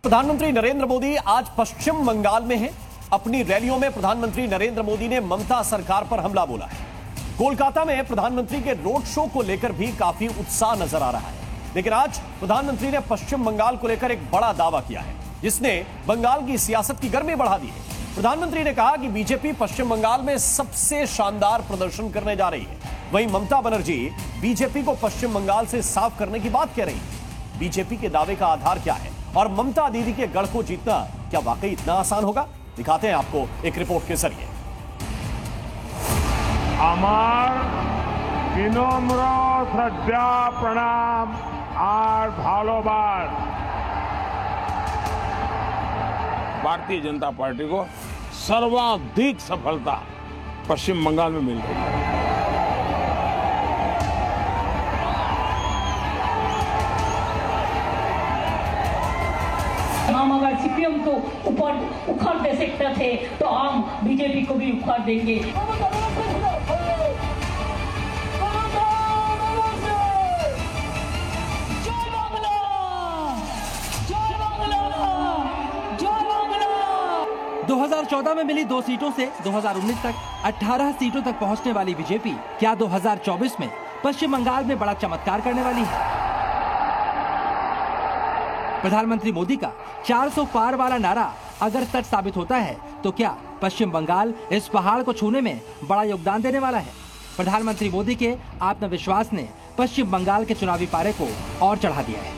प्रधानमंत्री नरेंद्र मोदी आज पश्चिम बंगाल में हैं। अपनी रैलियों में प्रधानमंत्री नरेंद्र मोदी ने ममता सरकार पर हमला बोला है। कोलकाता में प्रधानमंत्री के रोड शो को लेकर भी काफी उत्साह नजर आ रहा है। लेकिन आज प्रधानमंत्री ने पश्चिम बंगाल को लेकर एक बड़ा दावा किया है, जिसने बंगाल की सियासत की गर्मी बढ़ा दी है। प्रधानमंत्री ने कहा कि बीजेपी पश्चिम बंगाल में सबसे शानदार प्रदर्शन करने जा रही है। वहीं ममता बनर्जी बीजेपी को पश्चिम बंगाल से साफ करने की बात कह रही है। बीजेपी के दावे का आधार क्या है और ममता दीदी के गढ़ को जीतना क्या वाकई इतना आसान होगा? दिखाते हैं आपको एक रिपोर्ट के जरिए। আমার বিনম্র শ্রদ্ধা প্রণাম আর ভালোবাস। भारतीय जनता पार्टी को सर्वाधिक सफलता पश्चिम बंगाल में मिल रही है। हम अगर सीपीएम को ऊपर उखाड़ दे सकते थे तो हम बीजेपी को भी उखाड़ देंगे। जय बांग्ला, जय बांग्ला, जय बांग्ला। 2014 में मिली 2 सीटों से 2019 तक 18 सीटों तक पहुंचने वाली बीजेपी क्या 2024 में पश्चिम बंगाल में बड़ा चमत्कार करने वाली है? प्रधानमंत्री मोदी का 400 पार वाला नारा अगर सच साबित होता है तो क्या पश्चिम बंगाल इस पहाड़ को छूने में बड़ा योगदान देने वाला है? प्रधानमंत्री मोदी के आत्मविश्वास ने पश्चिम बंगाल के चुनावी पारे को और चढ़ा दिया है।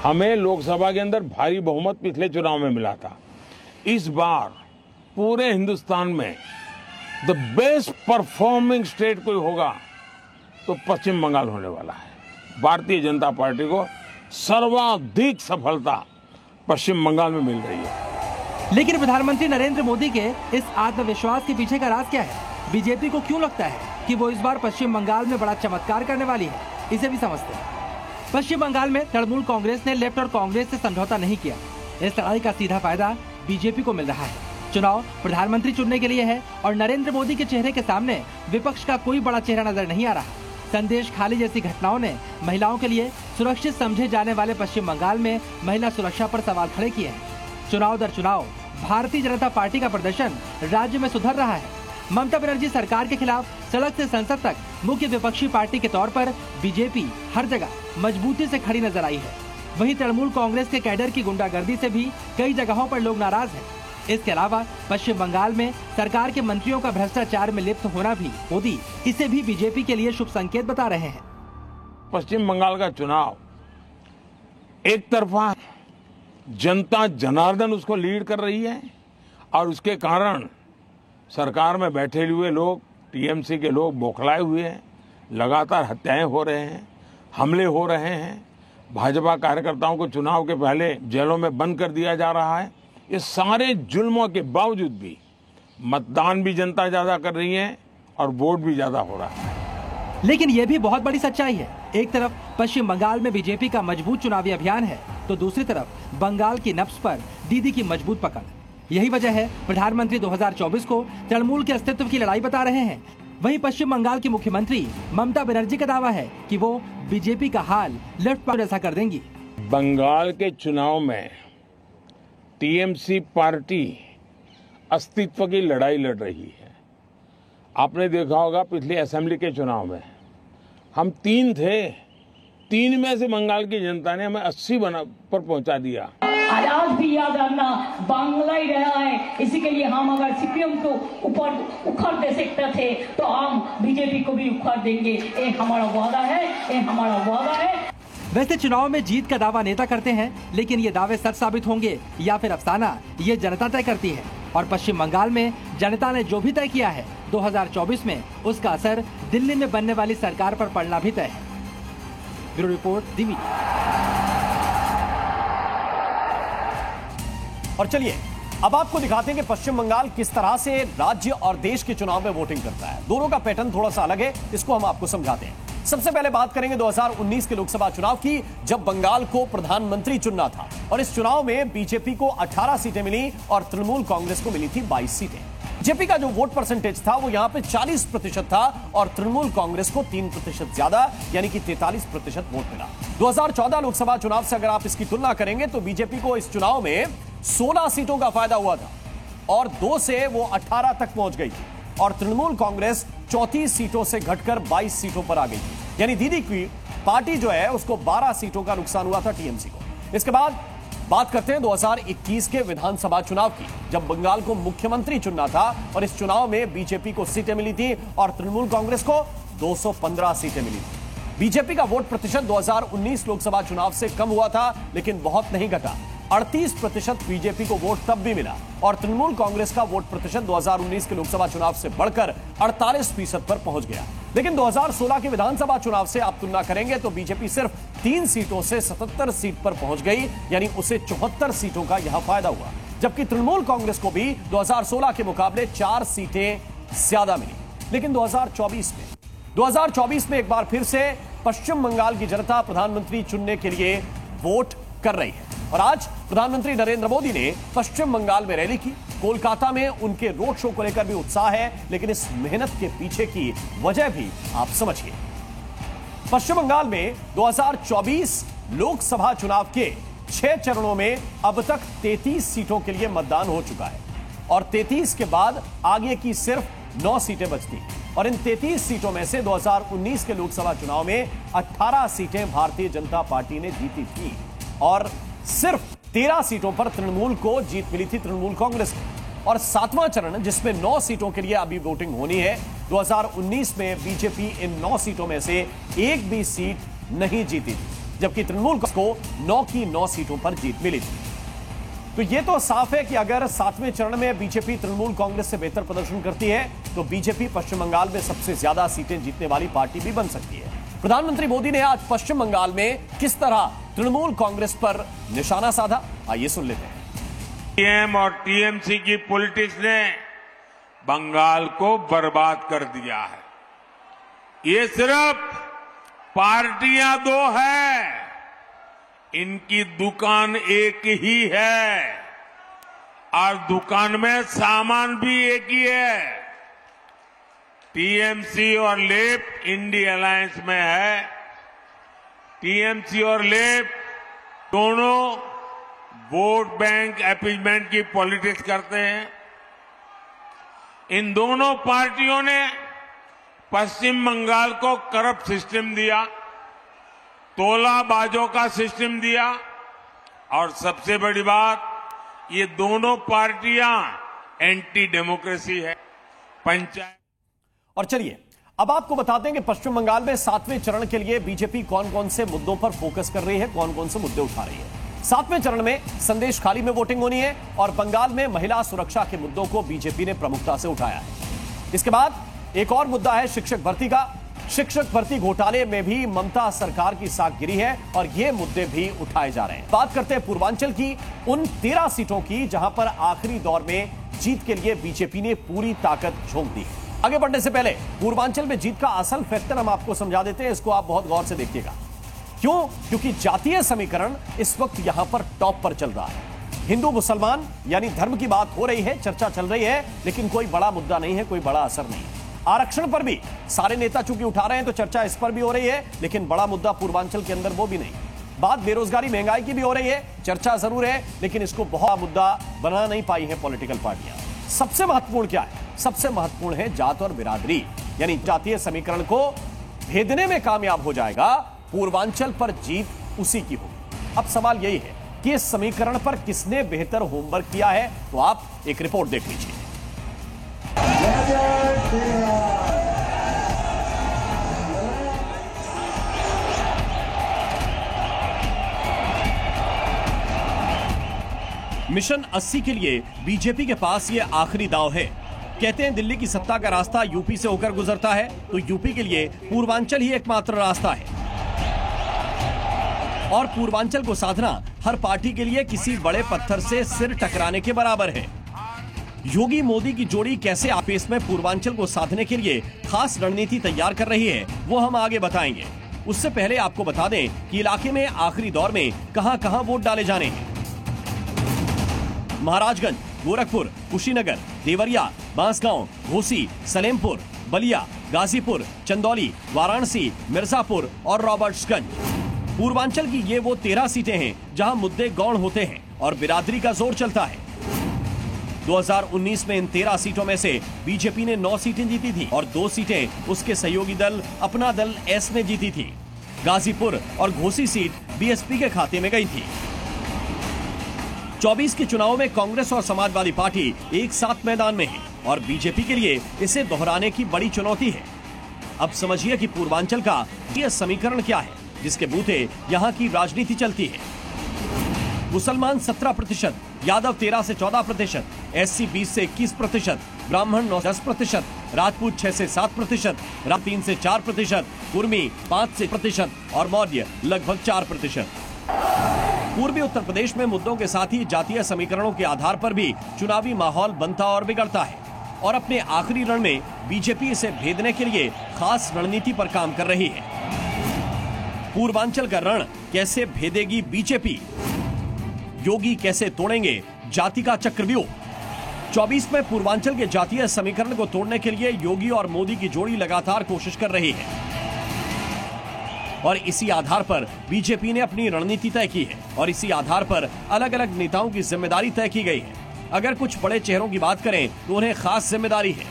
हमें लोकसभा के अंदर भारी बहुमत पिछले चुनाव में मिला था। इस बार पूरे हिंदुस्तान में द बेस्ट परफॉर्मिंग स्टेट कोई होगा तो पश्चिम बंगाल होने वाला है। भारतीय जनता पार्टी को सर्वाधिक सफलता पश्चिम बंगाल में मिल रही है। लेकिन प्रधानमंत्री नरेंद्र मोदी के इस आत्मविश्वास के पीछे का राज क्या है? बीजेपी को क्यों लगता है कि वो इस बार पश्चिम बंगाल में बड़ा चमत्कार करने वाली है? इसे भी समझते हैं। पश्चिम बंगाल में तृणमूल कांग्रेस ने लेफ्ट और कांग्रेस से समझौता नहीं किया। इस लड़ाई का सीधा फायदा बीजेपी को मिल रहा है। चुनाव प्रधानमंत्री चुनने के लिए है और नरेंद्र मोदी के चेहरे के सामने विपक्ष का कोई बड़ा चेहरा नजर नहीं आ रहा। संदेश खाली जैसी घटनाओं ने महिलाओं के लिए सुरक्षित समझे जाने वाले पश्चिम बंगाल में महिला सुरक्षा पर सवाल खड़े किए हैं। चुनाव दर चुनाव भारतीय जनता पार्टी का प्रदर्शन राज्य में सुधर रहा है। ममता बनर्जी सरकार के खिलाफ सड़क से संसद तक मुख्य विपक्षी पार्टी के तौर पर बीजेपी हर जगह मजबूती से खड़ी नजर आई है। वहीं तृणमूल कांग्रेस के कैडर की गुंडागर्दी से भी कई जगहों पर लोग नाराज हैं। इसके अलावा पश्चिम बंगाल में सरकार के मंत्रियों का भ्रष्टाचार में लिप्त होना भी मोदी इसे भी बीजेपी के लिए शुभ संकेत बता रहे हैं। पश्चिम बंगाल का चुनाव एक तरफा जनता जनार्दन उसको लीड कर रही है और उसके कारण सरकार में बैठे हुए लोग, टीएमसी के लोग बौखलाए हुए हैं। लगातार हत्याएं हो रहे हैं, हमले हो रहे हैं। भाजपा कार्यकर्ताओं को चुनाव के पहले जेलों में बंद कर दिया जा रहा है। ये सारे जुल्मों के बावजूद भी मतदान भी जनता ज्यादा कर रही है और वोट भी ज्यादा हो रहा है। लेकिन ये भी बहुत बड़ी सच्चाई है। एक तरफ पश्चिम बंगाल में बीजेपी का मजबूत चुनावी अभियान है तो दूसरी तरफ बंगाल की नब्ज पर दीदी की मजबूत पकड़। यही वजह है प्रधानमंत्री 2024 को तृणमूल के अस्तित्व की लड़ाई बता रहे हैं। वहीं पश्चिम बंगाल की मुख्यमंत्री ममता बनर्जी का दावा है कि वो बीजेपी का हाल लेफ्ट पर जैसा कर देंगी। बंगाल के चुनाव में टीएमसी पार्टी अस्तित्व की लड़ाई लड़ रही है। आपने देखा होगा पिछले असेंबली के चुनाव में हम 3 थे, 3 में से बंगाल की जनता ने हमें 80 पर पहुंचा दिया। आज भी याद रखना, बांग्ला ही रहा है। इसी के लिए हम अगर सीपीएम को ऊपर उखाड़ दे सकते थे तो हम बीजेपी को भी उखाड़ देंगे। ये हमारा वादा है, ये हमारा वादा है। वैसे चुनाव में जीत का दावा नेता करते हैं, लेकिन ये दावे सच साबित होंगे या फिर अफसाना, ये जनता तय करती है। और पश्चिम बंगाल में जनता ने जो भी तय किया है 2024 में उसका असर दिल्ली में बनने वाली सरकार पर पड़ना भी तय है। ब्यूरो रिपोर्ट, दी मीडिया। और चलिए अब आपको दिखाते हैं कि पश्चिम बंगाल किस तरह से राज्य और देश के चुनाव में वोटिंग करता है। दोनों का पैटर्न थोड़ा सा अलग है, इसको हम आपको समझाते हैं। सबसे पहले बात करेंगे 2019 के लोकसभा चुनाव की, जब बंगाल को प्रधानमंत्री चुनना था और इस चुनाव में बीजेपी को 18 सीटें मिली और तृणमूल कांग्रेस को मिली थी 22 सीटें। बीजेपी का जो वोट परसेंटेज था वो यहां पे 40% था और तृणमूल कांग्रेस को 3% ज्यादा यानी कि 43% वोट मिला। 2014 लोकसभा चुनाव से अगर आप इसकी तुलना करेंगे तो बीजेपी को इस चुनाव में 16 सीटों का फायदा हुआ था और 2 से वो 18 तक पहुंच गई थी और तृणमूल कांग्रेस 34 सीटों से घटकर 22 सीटों पर आ गई थी। यानी दीदी की पार्टी जो है उसको 12 सीटों का नुकसान हुआ था टीएमसी को। इसके बाद बात करते हैं 2021 के विधानसभा चुनाव की, जब बंगाल को मुख्यमंत्री चुनना था और इस चुनाव में बीजेपी को सीटें मिली थी और तृणमूल कांग्रेस को 215 सीटें मिली थी। बीजेपी का वोट प्रतिशत 2019 लोकसभा चुनाव से कम हुआ था लेकिन बहुत नहीं घटा। 38% बीजेपी को वोट तब भी मिला और तृणमूल कांग्रेस का वोट प्रतिशत 2019 के लोकसभा चुनाव से बढ़कर 48% पर पहुंच गया। लेकिन 2016 के विधानसभा चुनाव से आप तुलना करेंगे तो बीजेपी सिर्फ 3 सीटों से 77 सीट पर पहुंच गई, यानी उसे 74 सीटों का यहां फायदा हुआ, जबकि तृणमूल कांग्रेस को भी 2016 के मुकाबले 4 सीटें ज्यादा मिली। लेकिन 2024 में एक बार फिर से पश्चिम बंगाल की जनता प्रधानमंत्री चुनने के लिए वोट कर रही है और आज प्रधानमंत्री नरेंद्र मोदी ने पश्चिम बंगाल में रैली की। कोलकाता में उनके रोड शो को लेकर भी उत्साह है, लेकिन इस मेहनत के पीछे की वजह भी आप समझिए। पश्चिम बंगाल में 2024 लोकसभा चुनाव के 6 चरणों में अब तक 33 सीटों के लिए मतदान हो चुका है और 33 के बाद आगे की सिर्फ 9 सीटें बचती और इन 33 सीटों में से 2019 के लोकसभा चुनाव में 18 सीटें भारतीय जनता पार्टी ने जीती थी और सिर्फ 13 सीटों पर तृणमूल को जीत मिली थी, तृणमूल कांग्रेस को। और 7वां चरण जिसमें 9 सीटों के लिए अभी वोटिंग होनी है, 2019 में बीजेपी इन 9 सीटों में से एक भी सीट नहीं जीती थी, जबकि तृणमूल को 9 की 9 सीटों पर जीत मिली थी। तो यह तो साफ है कि अगर 7वें चरण में बीजेपी तृणमूल कांग्रेस से बेहतर प्रदर्शन करती है तो बीजेपी पश्चिम बंगाल में सबसे ज्यादा सीटें जीतने वाली पार्टी भी बन सकती है। प्रधानमंत्री मोदी ने आज पश्चिम बंगाल में किस तरह तृणमूल कांग्रेस पर निशाना साधा, आइए सुन लेते हैं। पीएम और टीएमसी की पॉलिटिक्स ने बंगाल को बर्बाद कर दिया है। ये सिर्फ पार्टियां 2 है, इनकी दुकान एक ही है और दुकान में सामान भी एक ही है। टीएमसी और लेप इंडी अलायंस में है। टीएमसी और लेप दोनों वोट बैंक अपीजमेंट की पॉलिटिक्स करते हैं। इन दोनों पार्टियों ने पश्चिम बंगाल को करप्ट सिस्टम दिया, तोलाबाजों का सिस्टम दिया और सबसे बड़ी बात, ये दोनों पार्टियां एंटी डेमोक्रेसी है। पंचायत और चलिए अब आपको बताते हैं कि पश्चिम बंगाल में 7वें चरण के लिए बीजेपी कौन कौन से मुद्दों पर फोकस कर रही है, कौन कौन से मुद्दे उठा रही है। 7वें चरण में संदेश खाली में वोटिंग होनी है और बंगाल में महिला सुरक्षा के मुद्दों को बीजेपी ने प्रमुखता से उठाया है। इसके बाद एक और मुद्दा है शिक्षक भर्ती का। शिक्षक भर्ती घोटाले में भी ममता सरकार की साख गिरी है और ये मुद्दे भी उठाए जा रहे हैं। बात करते हैं पूर्वांचल की उन 13 सीटों की जहां पर आखिरी दौर में जीत के लिए बीजेपी ने पूरी ताकत झोंक दी है। आगे बढ़ने से पहले पूर्वांचल में जीत का असल फैक्टर हम आपको समझा देते हैं, इसको आप बहुत गौर से देखिएगा। क्यों? क्योंकि जातीय समीकरण इस वक्त यहां पर टॉप पर चल रहा है। हिंदू मुसलमान यानी धर्म की बात हो रही है, चर्चा चल रही है, लेकिन कोई बड़ा मुद्दा नहीं है, कोई बड़ा असर नहीं है। आरक्षण पर भी सारे नेता चूंकि उठा रहे हैं तो चर्चा इस पर भी हो रही है, लेकिन बड़ा मुद्दा पूर्वांचल के अंदर वो भी नहीं। बात बेरोजगारी महंगाई की भी हो रही है, चर्चा जरूर है, लेकिन इसको बहुत मुद्दा बना नहीं पाई है पॉलिटिकल पार्टियां। सबसे महत्वपूर्ण क्या है? सबसे महत्वपूर्ण है जात और बिरादरी, यानी जातीय समीकरण को भेदने में कामयाब हो जाएगा, पूर्वांचल पर जीत उसी की होगी। अब सवाल यही है कि इस समीकरण पर किसने बेहतर होमवर्क किया है, तो आप एक रिपोर्ट देख लीजिए। मिशन 80 के लिए बीजेपी के पास ये आखिरी दाव है। कहते हैं दिल्ली की सत्ता का रास्ता यूपी से होकर गुजरता है, तो यूपी के लिए पूर्वांचल ही एकमात्र रास्ता है और पूर्वांचल को साधना हर पार्टी के लिए किसी बड़े पत्थर से सिर टकराने के बराबर है। योगी मोदी की जोड़ी कैसे आपस में पूर्वांचल को साधने के लिए खास रणनीति तैयार कर रही है, वो हम आगे बताएंगे। उससे पहले आपको बता दें कि इलाके में आखिरी दौर में कहां-कहां वोट डाले जाने हैं। महाराजगंज, गोरखपुर, कुशीनगर, देवरिया, बांसगांव, घोसी, सलेमपुर, बलिया, गाजीपुर, चंदौली, वाराणसी, मिर्जापुर और रॉबर्ट्सगंज। पूर्वांचल की ये वो 13 सीटें हैं जहां मुद्दे गौण होते हैं और बिरादरी का जोर चलता है। 2019 में इन 13 सीटों में से बीजेपी ने 9 सीटें जीती थी और 2 सीटें उसके सहयोगी दल अपना दल एस ने जीती थी। गाजीपुर और घोसी सीट बीएसपी के खाते में गई थी। 24 के चुनाव में कांग्रेस और समाजवादी पार्टी एक साथ मैदान में है और बीजेपी के लिए इसे दोहराने की बड़ी चुनौती है। अब समझिए कि पूर्वांचल का यह समीकरण क्या है जिसके बूते यहाँ की राजनीति चलती है। मुसलमान 17%, यादव 13 से 14%, एससी 20 से 21%, ब्राह्मण 9-10%, राजपूत 6 से 7%, राम 3 से 4%, कुर्मी 5 से % और मौर्य लगभग 4%। पूर्वी उत्तर प्रदेश में मुद्दों के साथ ही जातीय समीकरणों के आधार पर भी चुनावी माहौल बनता और बिगड़ता है और अपने आखिरी रण में बीजेपी इसे भेदने के लिए खास रणनीति पर काम कर रही है। पूर्वांचल का रण कैसे भेदेगी बीजेपी? योगी कैसे तोड़ेंगे जाति का चक्रव्यूह? 24 में पूर्वांचल के जातीय समीकरण को तोड़ने के लिए योगी और मोदी की जोड़ी लगातार कोशिश कर रही है और इसी आधार पर बीजेपी ने अपनी रणनीति तय की है और इसी आधार पर अलग अलग नेताओं की जिम्मेदारी तय की गई है। अगर कुछ बड़े चेहरों की बात करें तो उन्हें खास जिम्मेदारी है।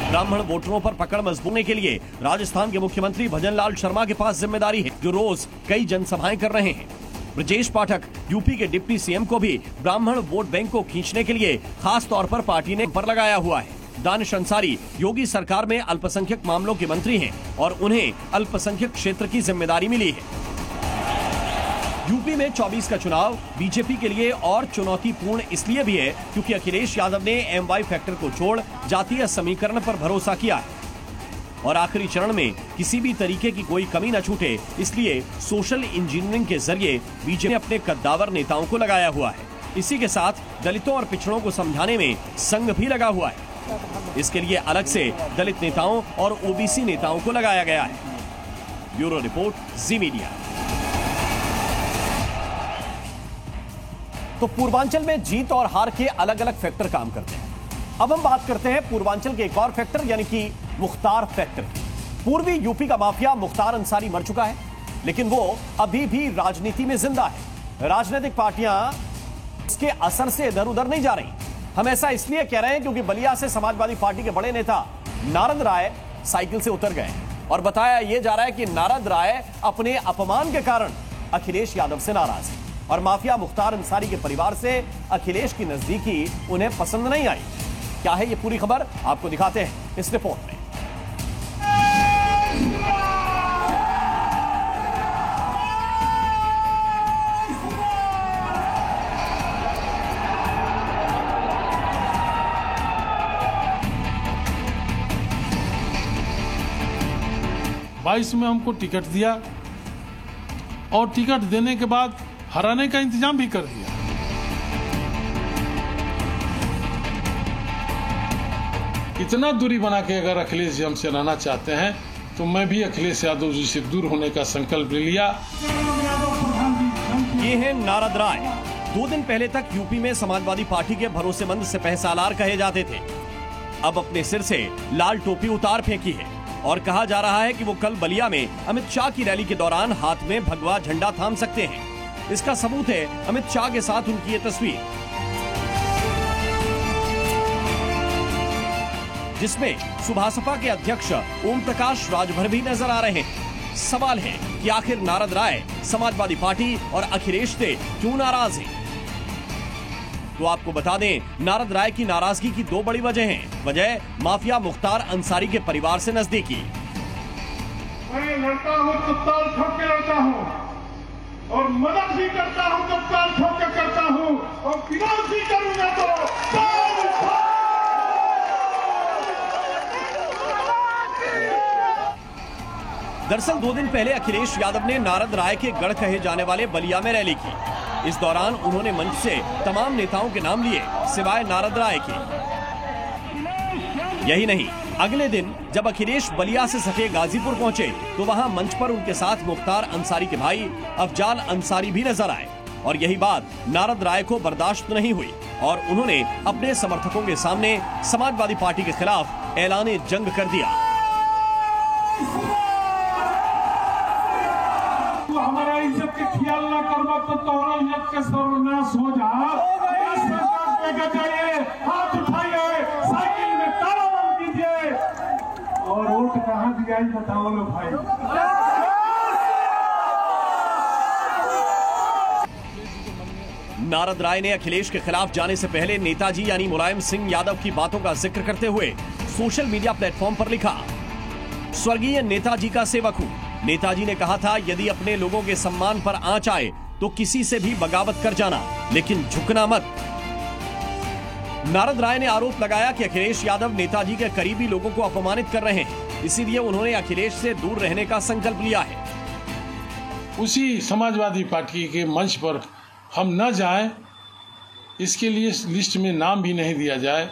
ब्राह्मण वोटरों पर पकड़ मजबूतने के लिए राजस्थान के मुख्यमंत्री भजनलाल शर्मा के पास जिम्मेदारी है, जो रोज कई जनसभाएं कर रहे हैं। ब्रजेश पाठक यूपी के डिप्टी सीएम को भी ब्राह्मण वोट बैंक को खींचने के लिए खास तौर पर पार्टी ने पर लगाया हुआ है। दानिश अंसारी योगी सरकार में अल्पसंख्यक मामलों के मंत्री हैं और उन्हें अल्पसंख्यक क्षेत्र की जिम्मेदारी मिली है। यूपी में 24 का चुनाव बीजेपी के लिए और चुनौतीपूर्ण इसलिए भी है क्योंकि अखिलेश यादव ने एमवाई फैक्टर को छोड़ जातीय समीकरण पर भरोसा किया है और आखिरी चरण में किसी भी तरीके की कोई कमी न छूटे, इसलिए सोशल इंजीनियरिंग के जरिए बीजेपी ने अपने कद्दावर नेताओं को लगाया हुआ है। इसी के साथ दलितों और पिछड़ों को समझाने में संघ भी लगा हुआ है। इसके लिए अलग से दलित नेताओं और ओबीसी नेताओं को लगाया गया है। ब्यूरो रिपोर्ट, जी मीडिया। तो पूर्वांचल में जीत और हार के अलग अलग फैक्टर काम करते हैं। अब हम बात करते हैं पूर्वांचल के एक और फैक्टर यानी कि मुख्तार फैक्टर। पूर्वी यूपी का माफिया मुख्तार अंसारी मर चुका है, लेकिन वो अभी भी राजनीति में जिंदा है। राजनीतिक पार्टियां इसके असर से इधर उधर नहीं जा रही। हम ऐसा इसलिए कह रहे हैं क्योंकि बलिया से समाजवादी पार्टी के बड़े नेता नारद राय साइकिल से उतर गए और बताया यह जा रहा है कि नारद राय अपने अपमान के कारण अखिलेश यादव से नाराज है और माफिया मुख्तार अंसारी के परिवार से अखिलेश की नजदीकी उन्हें पसंद नहीं आई। क्या है ये पूरी खबर, आपको दिखाते हैं इस रिपोर्ट में। बाईस में हमको टिकट दिया और टिकट देने के बाद हराने का इंतजाम भी कर दिया। इतना दूरी बना के अगर अखिलेश जी हमसे रहना चाहते हैं तो मैं भी अखिलेश यादव जी से दूर होने का संकल्प ले लिया। ये है नारद राय। 2 दिन पहले तक यूपी में समाजवादी पार्टी के भरोसेमंद सिपहसालार कहे जाते थे। अब अपने सिर से लाल टोपी उतार फेंकी है और कहा जा रहा है कि वो कल बलिया में अमित शाह की रैली के दौरान हाथ में भगवा झंडा थाम सकते हैं। इसका सबूत है अमित शाह के साथ उनकी ये तस्वीर, जिसमें सुभासपा के अध्यक्ष ओम प्रकाश राजभर भी नजर आ रहे हैं। सवाल है कि आखिर नारद राय समाजवादी पार्टी और अखिलेश से क्यों नाराज हैं? तो आपको बता दें, नारद राय की नाराजगी की 2 बड़ी वजह हैं। वजह माफिया मुख्तार अंसारी के परिवार से नजदीकी। मैं लड़ता हूँ तो ताल ठोक के लड़ता हूँ और मदद भी करता हूँ तो ताल ठोक के करता हूँ और विरोध भी करूंगा तो दरअसल 2 दिन पहले अखिलेश यादव ने नारद राय के गढ़ कहे जाने वाले बलिया में रैली की। इस दौरान उन्होंने मंच से तमाम नेताओं के नाम लिए सिवाय नारद राय के। यही नहीं, अगले दिन जब अखिलेश बलिया से सटे गाजीपुर पहुंचे तो वहां मंच पर उनके साथ मुख्तार अंसारी के भाई अफजाल अंसारी भी नजर आए और यही बात नारद राय को बर्दाश्त नहीं हुई और उन्होंने अपने समर्थकों के सामने समाजवादी पार्टी के खिलाफ ऐलान जंग कर दिया। तू हमारा इज्जत के ख्याल ना करवा तो तोहरा इज्जत के सर्वनाश हो जा। जाइए, हाथ उठाइए, साइकिल में ताला बंद कीजिए और वोट कहाँ दिया बताओ लो भाई। नारद राय ने अखिलेश के खिलाफ जाने से पहले नेताजी यानी मुलायम सिंह यादव की बातों का जिक्र करते हुए सोशल मीडिया प्लेटफॉर्म पर लिखा, स्वर्गीय नेताजी का सेवक हूं। नेताजी ने कहा था, यदि अपने लोगों के सम्मान पर आंच आए तो किसी से भी बगावत कर जाना, लेकिन झुकना मत। नारद राय ने आरोप लगाया कि अखिलेश यादव नेताजी के करीबी लोगों को अपमानित कर रहे हैं, इसीलिए उन्होंने अखिलेश से दूर रहने का संकल्प लिया है। उसी समाजवादी पार्टी के मंच पर हम न जाएं, इसके लिए लिस्ट में नाम भी नहीं दिया जाए।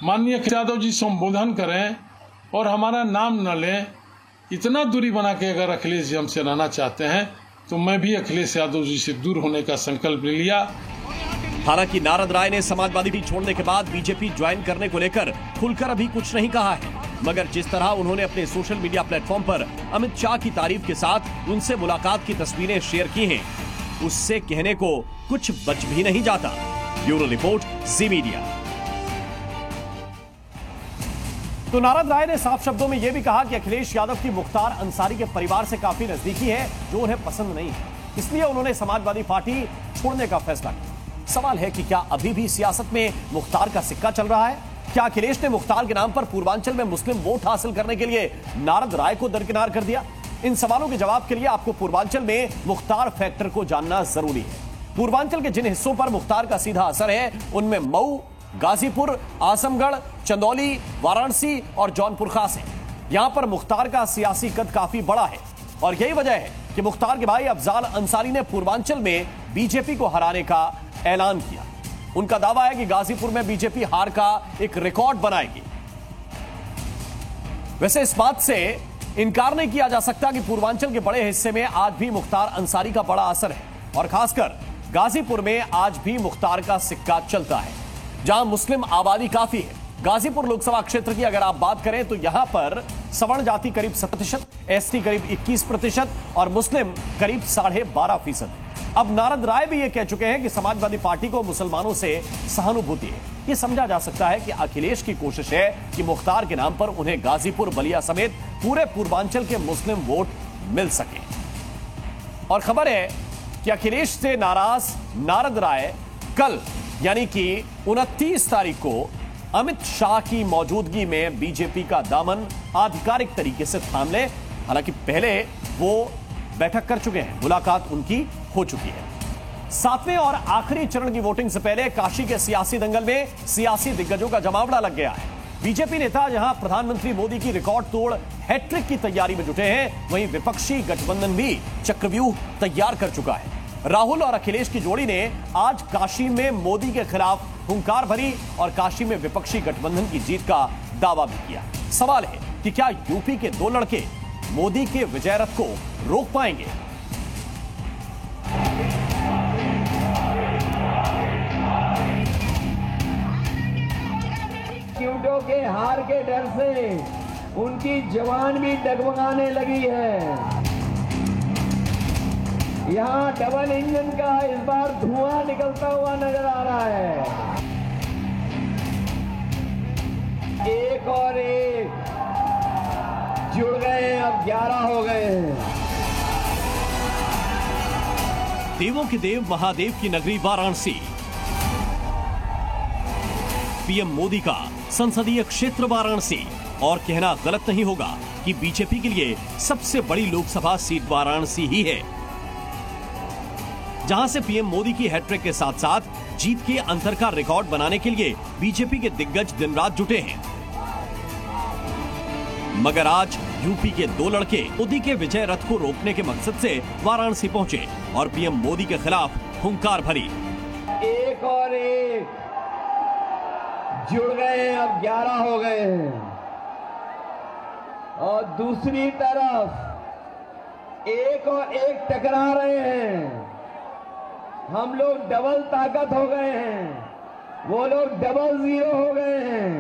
माननीय अखिलेश यादव जी संबोधन करें और हमारा नाम न लें। इतना दूरी बना के अगर अखिलेश जी हमसे रहना चाहते हैं तो मैं भी अखिलेश यादव जी से दूर होने का संकल्प ले लिया। हालांकि नारद राय ने समाजवादी छोड़ने के बाद बीजेपी ज्वाइन करने को लेकर खुलकर अभी कुछ नहीं कहा है, मगर जिस तरह उन्होंने अपने सोशल मीडिया प्लेटफॉर्म पर अमित शाह की तारीफ के साथ उनसे मुलाकात की तस्वीरें शेयर की हैं, उससे कहने को कुछ बच भी नहीं जाता। ब्यूरो रिपोर्ट, जी मीडिया। तो नारद राय ने साफ शब्दों में यह भी कहा कि अखिलेश यादव की मुख्तार अंसारी के परिवार से काफी नजदीकी है, जो उन्हें पसंद नहीं है, इसलिए उन्होंने समाजवादी पार्टी छोड़ने का फैसला किया। सवाल है कि क्या अभी भी सियासत में मुख्तार का सिक्का चल रहा है? क्या अखिलेश ने मुख्तार के नाम पर पूर्वांचल में मुस्लिम वोट हासिल करने के लिए नारद राय को दरकिनार कर दिया? इन सवालों के जवाब के लिए आपको पूर्वांचल में मुख्तार फैक्टर को जानना जरूरी है। पूर्वांचल के जिन हिस्सों पर मुख्तार का सीधा असर है, उनमें मऊ, गाजीपुर, आजमगढ़, चंदौली, वाराणसी और जौनपुर खास है। यहां पर मुख्तार का सियासी कद काफी बड़ा है और यही वजह है कि मुख्तार के भाई अफजाल अंसारी ने पूर्वांचल में बीजेपी को हराने का ऐलान किया। उनका दावा है कि गाजीपुर में बीजेपी हार का एक रिकॉर्ड बनाएगी। वैसे इस बात से इनकार नहीं किया जा सकता कि पूर्वांचल के बड़े हिस्से में आज भी मुख्तार अंसारी का बड़ा असर है और खासकर गाजीपुर में आज भी मुख्तार का सिक्का चलता है, जहां मुस्लिम आबादी काफी है। गाजीपुर लोकसभा क्षेत्र की अगर आप बात करें तो यहां पर सवर्ण जाति करीब 7%, एसटी करीब 21% और मुस्लिम करीब 12.5%। अब नारद राय भी ये कह चुके हैं कि समाजवादी पार्टी को मुसलमानों से सहानुभूति है। ये समझा जा सकता है कि अखिलेश की कोशिश है कि मुख्तार के नाम पर उन्हें गाजीपुर, बलिया समेत पूरे पूर्वांचल के मुस्लिम वोट मिल सके। और खबर है कि अखिलेश से नाराज नारद राय कल यानी कि 29 तारीख को अमित शाह की मौजूदगी में बीजेपी का दामन आधिकारिक तरीके से थाम ले। हालांकि पहले वो बैठक कर चुके हैं, मुलाकात उनकी हो चुकी है। 7वें और आखिरी चरण की वोटिंग से पहले काशी के सियासी दंगल में सियासी दिग्गजों का जमावड़ा लग गया है। बीजेपी नेता जहां प्रधानमंत्री मोदी की रिकॉर्ड तोड़ हैट्रिक की तैयारी में जुटे हैं, वहीं विपक्षी गठबंधन भी चक्रव्यूह तैयार कर चुका है। राहुल और अखिलेश की जोड़ी ने आज काशी में मोदी के खिलाफ हुंकार भरी और काशी में विपक्षी गठबंधन की जीत का दावा भी किया। सवाल है कि क्या यूपी के दो लड़के मोदी के विजय रथ को रोक पाएंगे? सीटों के हार के डर से उनकी जवान भी डगमगाने लगी है। यहाँ डबल इंजन का इस बार धुआं निकलता हुआ नजर आ रहा है। एक और एक जुड़ गए, अब 11 हो गए हैं। देवों के देव महादेव की नगरी वाराणसी, पीएम मोदी का संसदीय क्षेत्र वाराणसी, और कहना गलत नहीं होगा कि बीजेपी के लिए सबसे बड़ी लोकसभा सीट वाराणसी ही है, जहां से पीएम मोदी की हैट्रिक के साथ साथ जीत के अंतर का रिकॉर्ड बनाने के लिए बीजेपी के दिग्गज दिन रात जुटे हैं। मगर आज यूपी के दो लड़के मोदी के विजय रथ को रोकने के मकसद से वाराणसी पहुंचे और पीएम मोदी के खिलाफ हुंकार भरी। एक और एक जुड़ गए, अब 11 हो गए हैं। और दूसरी तरफ एक और एक टकरा रहे हैं। हम लोग डबल ताकत हो गए हैं, वो लोग डबल जीरो हो गए हैं।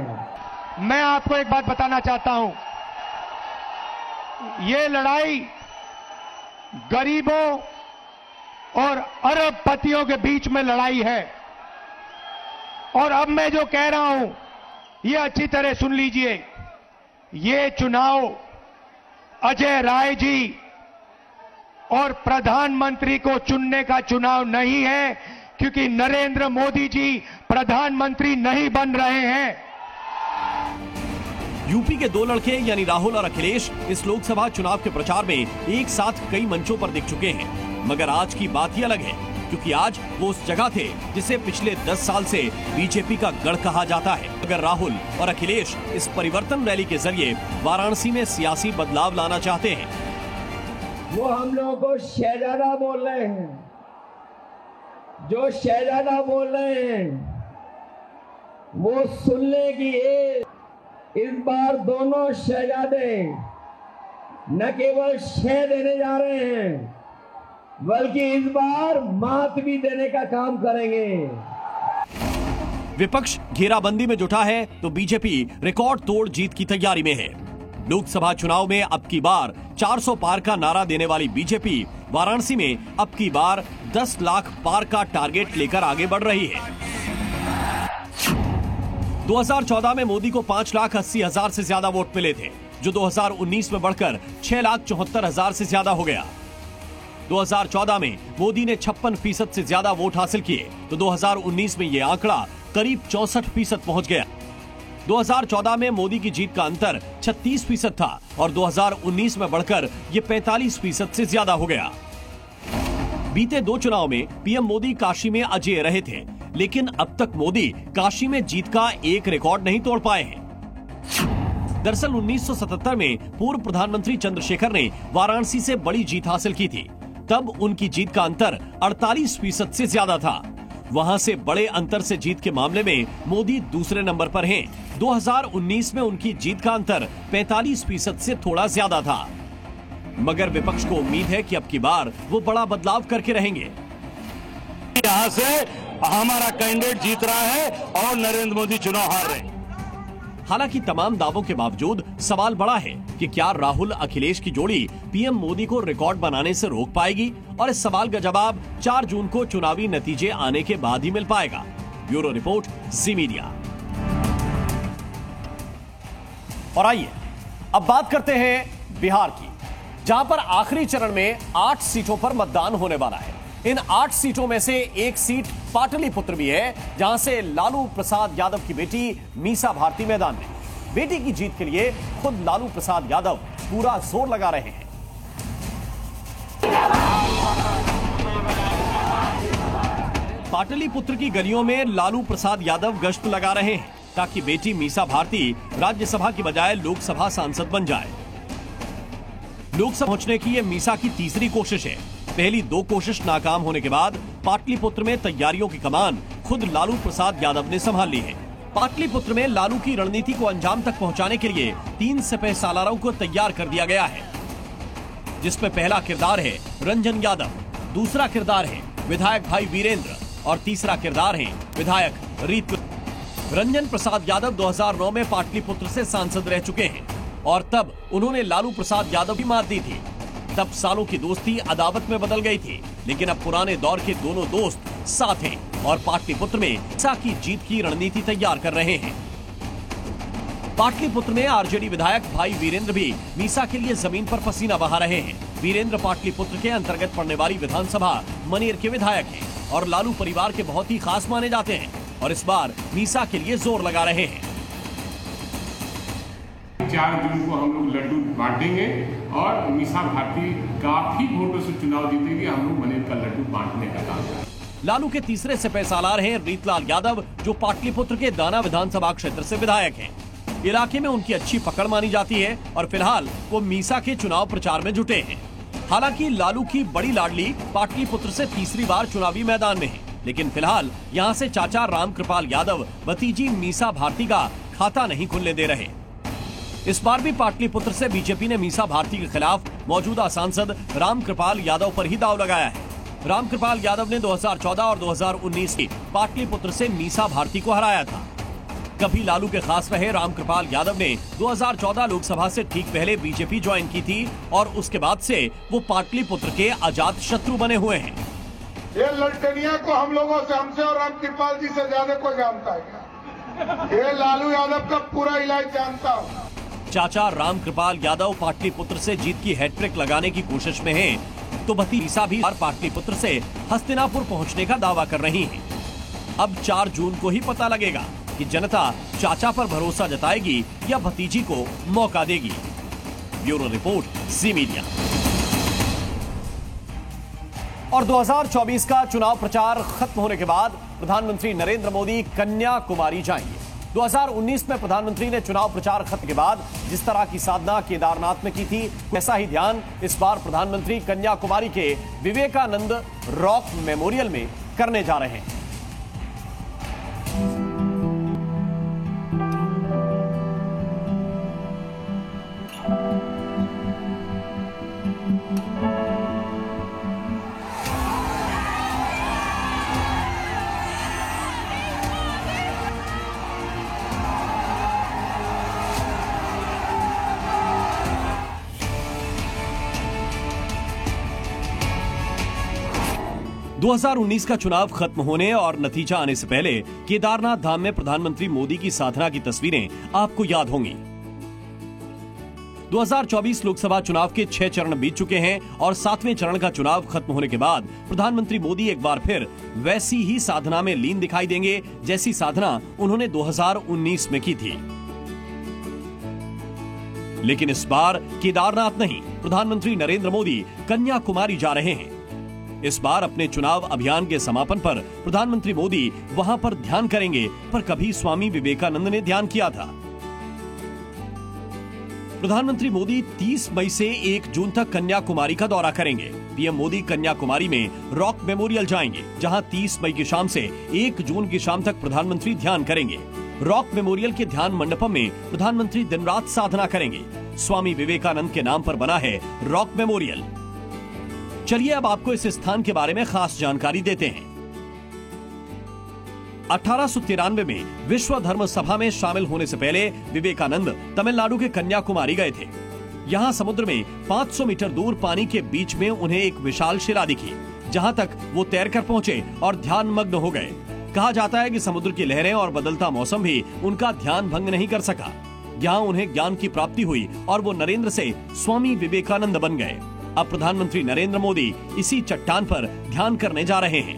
मैं आपको एक बात बताना चाहता हूं, ये लड़ाई गरीबों और अरबपतियों के बीच में लड़ाई है। और अब मैं जो कह रहा हूं, ये अच्छी तरह सुन लीजिए, ये चुनाव अजय राय जी और प्रधानमंत्री को चुनने का चुनाव नहीं है, क्योंकि नरेंद्र मोदी जी प्रधानमंत्री नहीं बन रहे हैं। यूपी के दो लड़के यानी राहुल और अखिलेश इस लोकसभा चुनाव के प्रचार में एक साथ कई मंचों पर दिख चुके हैं, मगर आज की बात ही अलग है, क्योंकि आज वो उस जगह थे जिसे पिछले 10 साल से बीजेपी का गढ़ कहा जाता है। अगर राहुल और अखिलेश इस परिवर्तन रैली के जरिए वाराणसी में सियासी बदलाव लाना चाहते हैं। वो हम लोगों को शहजादा बोल रहे हैं, जो शहजादा बोल रहे हैं वो सुनने की इस बार दोनों शहजादे न केवल शह देने जा रहे हैं, बल्कि इस बार मात भी देने का काम करेंगे। विपक्ष घेराबंदी में जुटा है तो बीजेपी रिकॉर्ड तोड़ जीत की तैयारी में है। लोकसभा चुनाव में अब की बार 400 पार का नारा देने वाली बीजेपी वाराणसी में अब की बार 10 लाख पार का टारगेट लेकर आगे बढ़ रही है। 2014 में मोदी को 5,80,000 से ज्यादा वोट मिले थे, जो 2019 में बढ़कर 6,74,000 से ज्यादा हो गया। 2014 में मोदी ने 56% से ज्यादा वोट हासिल किए तो 2019 में यह आंकड़ा करीब 64% पहुंच गया। 2014 में मोदी की जीत का अंतर 36% था और 2019 में बढ़कर ये 45% से ज्यादा हो गया। बीते 2 चुनाव में पीएम मोदी काशी में अजेय रहे थे, लेकिन अब तक मोदी काशी में जीत का एक रिकॉर्ड नहीं तोड़ पाए हैं। दरअसल 1977 में पूर्व प्रधानमंत्री चंद्रशेखर ने वाराणसी से बड़ी जीत हासिल की थी। तब उनकी जीत का अंतर 48% से ज्यादा था। वहां से बड़े अंतर से जीत के मामले में मोदी दूसरे नंबर पर हैं। 2019 में उनकी जीत का अंतर 45% से थोड़ा ज्यादा था, मगर विपक्ष को उम्मीद है कि अब की बार वो बड़ा बदलाव करके रहेंगे। यहाँ से हमारा कैंडिडेट जीत रहा है और नरेंद्र मोदी चुनाव हार रहे हैं। हालांकि तमाम दावों के बावजूद सवाल बड़ा है कि क्या राहुल अखिलेश की जोड़ी पीएम मोदी को रिकॉर्ड बनाने से रोक पाएगी, और इस सवाल का जवाब 4 जून को चुनावी नतीजे आने के बाद ही मिल पाएगा। ब्यूरो रिपोर्ट, जी मीडिया। और आइए अब बात करते हैं बिहार की, जहां पर आखिरी चरण में 8 सीटों पर मतदान होने वाला है। इन 8 सीटों में से एक सीट पाटलिपुत्र भी है, जहां से लालू प्रसाद यादव की बेटी मीसा भारती मैदान में। बेटी की जीत के लिए खुद लालू प्रसाद यादव पूरा जोर लगा रहे हैं। पाटलिपुत्र की गलियों में लालू प्रसाद यादव गश्त लगा रहे हैं ताकि बेटी मीसा भारती राज्यसभा की बजाय लोकसभा सांसद बन जाए। लोकसभा पहुंचने की यह मीसा की तीसरी कोशिश है। पहली 2 कोशिश नाकाम होने के बाद पाटलिपुत्र में तैयारियों की कमान खुद लालू प्रसाद यादव ने संभाल ली है। पाटलिपुत्र में लालू की रणनीति को अंजाम तक पहुंचाने के लिए 3 सिपह सालारों को तैयार कर दिया गया है, जिसमें पहला किरदार है रंजन यादव, दूसरा किरदार है विधायक भाई वीरेंद्र और तीसरा किरदार है विधायक रीत। रंजन प्रसाद यादव 2009 में पाटलिपुत्र से सांसद रह चुके हैं और तब उन्होंने लालू प्रसाद यादव की मात दी थी। तब सालों की दोस्ती अदावत में बदल गई थी, लेकिन अब पुराने दौर के दोनों दोस्त साथ हैं और पाटलिपुत्र में मीसा की जीत की रणनीति तैयार कर रहे हैं। पाटलिपुत्र में आरजेडी विधायक भाई वीरेंद्र भी मीसा के लिए जमीन पर पसीना बहा रहे हैं। वीरेंद्र पाटलिपुत्र के अंतर्गत पड़ने वाली विधानसभा मनेर के विधायक हैं और लालू परिवार के बहुत ही खास माने जाते हैं और इस बार मीसा के लिए जोर लगा रहे हैं। 4 जून को हम लोग लड्डू बांटेंगे और मीसा भारती काफी वोटों से चुनाव जीतेगी। हम लोग मनेर का लड्डू बांटने का काम करेंगे। लालू के तीसरे सिपह सालार हैं रीतलाल यादव, जो पाटलिपुत्र के दाना विधानसभा क्षेत्र से विधायक हैं। इलाके में उनकी अच्छी पकड़ मानी जाती है और फिलहाल वो मीसा के चुनाव प्रचार में जुटे हैं। हालांकि लालू की बड़ी लाडली पाटलिपुत्र से तीसरी बार चुनावी मैदान में है, लेकिन फिलहाल यहां से चाचा रामकृपाल यादव भतीजी मीसा भारती का खाता नहीं खुलने दे रहे। इस बार भी पाटलिपुत्र से बीजेपी ने मीसा भारती के खिलाफ मौजूदा सांसद रामकृपाल यादव पर ही दांव लगाया है। रामकृपाल यादव ने 2014 और 2019 की पाटलिपुत्र से मीसा भारती को हराया था। कभी लालू के खास रहे रामकृपाल यादव ने 2014 लोकसभा से ठीक पहले बीजेपी ज्वाइन की थी और उसके बाद से वो पाटलिपुत्र के अजात शत्रु बने हुए हैं। ये ललटनिया को हम लोगों से, हमसे और रामकृपाल जी से ज्यादा कोई जानता है क्या? ये लालू यादव का पूरा इलाज जानता हूँ। चाचा रामकृपाल यादव पाटलिपुत्र से जीत की हैट्रिक लगाने की कोशिश में हैं, तो भतीजा भी पाटलिपुत्र से हस्तिनापुर पहुंचने का दावा कर रही हैं। अब 4 जून को ही पता लगेगा कि जनता चाचा पर भरोसा जताएगी या भतीजी को मौका देगी। ब्यूरो रिपोर्ट, जी मीडिया। और 2024 का चुनाव प्रचार खत्म होने के बाद प्रधानमंत्री नरेंद्र मोदी कन्याकुमारी जाएंगे। 2019 में प्रधानमंत्री ने चुनाव प्रचार खत्म के बाद जिस तरह की साधना केदारनाथ में की थी, ऐसा ही ध्यान इस बार प्रधानमंत्री कन्याकुमारी के विवेकानंद रॉक मेमोरियल में करने जा रहे हैं। दो 2019 का चुनाव खत्म होने और नतीजा आने से पहले केदारनाथ धाम में प्रधानमंत्री मोदी की साधना की तस्वीरें आपको याद होंगी। 2024 लोकसभा चुनाव के 6 चरण बीत चुके हैं और 7वें चरण का चुनाव खत्म होने के बाद प्रधानमंत्री मोदी एक बार फिर वैसी ही साधना में लीन दिखाई देंगे जैसी साधना उन्होंने 2019 में की थी। लेकिन इस बार केदारनाथ नहीं, प्रधानमंत्री नरेंद्र मोदी कन्याकुमारी जा रहे हैं। इस बार अपने चुनाव अभियान के समापन पर प्रधानमंत्री मोदी वहां पर ध्यान करेंगे, पर कभी स्वामी विवेकानंद ने ध्यान किया था। प्रधानमंत्री मोदी 30 मई से 1 जून तक कन्याकुमारी का दौरा करेंगे। पीएम मोदी कन्याकुमारी में रॉक मेमोरियल जाएंगे, जहां 30 मई की शाम से 1 जून की शाम तक प्रधानमंत्री ध्यान करेंगे। रॉक मेमोरियल के ध्यान मंडपम में प्रधानमंत्री दिन रात साधना करेंगे। स्वामी विवेकानंद के नाम पर बना है रॉक मेमोरियल। चलिए अब आपको इस स्थान के बारे में खास जानकारी देते हैं। 1893 में विश्व धर्म सभा में शामिल होने से पहले विवेकानंद तमिलनाडु के कन्याकुमारी गए थे। यहाँ समुद्र में 500 मीटर दूर पानी के बीच में उन्हें एक विशाल शिला दिखी, जहाँ तक वो तैरकर पहुंचे और ध्यान मग्न हो गए। कहा जाता है कि समुद्र की लहरें और बदलता मौसम भी उनका ध्यान भंग नहीं कर सका। यहाँ उन्हें ज्ञान की प्राप्ति हुई और वो नरेंद्र से स्वामी विवेकानंद बन गए। अब प्रधानमंत्री नरेंद्र मोदी इसी चट्टान पर ध्यान करने जा रहे हैं।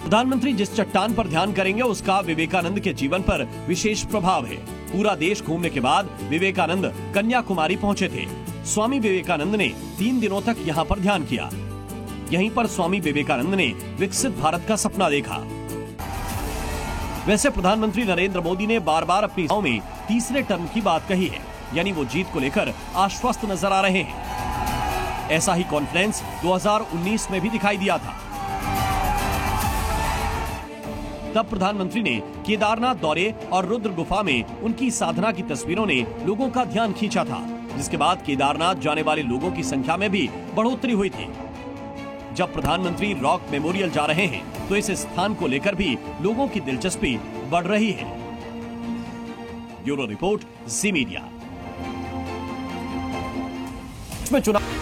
प्रधानमंत्री जिस चट्टान पर ध्यान करेंगे उसका विवेकानंद के जीवन पर विशेष प्रभाव है। पूरा देश घूमने के बाद विवेकानंद कन्याकुमारी पहुंचे थे। स्वामी विवेकानंद ने 3 दिनों तक यहाँ पर ध्यान किया। यहीं पर स्वामी विवेकानंद ने विकसित भारत का सपना देखा। वैसे प्रधानमंत्री नरेंद्र मोदी ने बार बार अपनी सभाओं में तीसरे टर्म की बात कही है, यानी वो जीत को लेकर आश्वस्त नजर आ रहे हैं। ऐसा ही कॉन्फिडेंस 2019 में भी दिखाई दिया था। तब प्रधानमंत्री ने केदारनाथ दौरे और रुद्र गुफा में उनकी साधना की तस्वीरों ने लोगों का ध्यान खींचा था, जिसके बाद केदारनाथ जाने वाले लोगों की संख्या में भी बढ़ोतरी हुई थी। जब प्रधानमंत्री रॉक मेमोरियल जा रहे हैं तो इस स्थान को लेकर भी लोगों की दिलचस्पी बढ़ रही है। ब्यूरो रिपोर्ट, जी मीडिया। इसमें चुनाव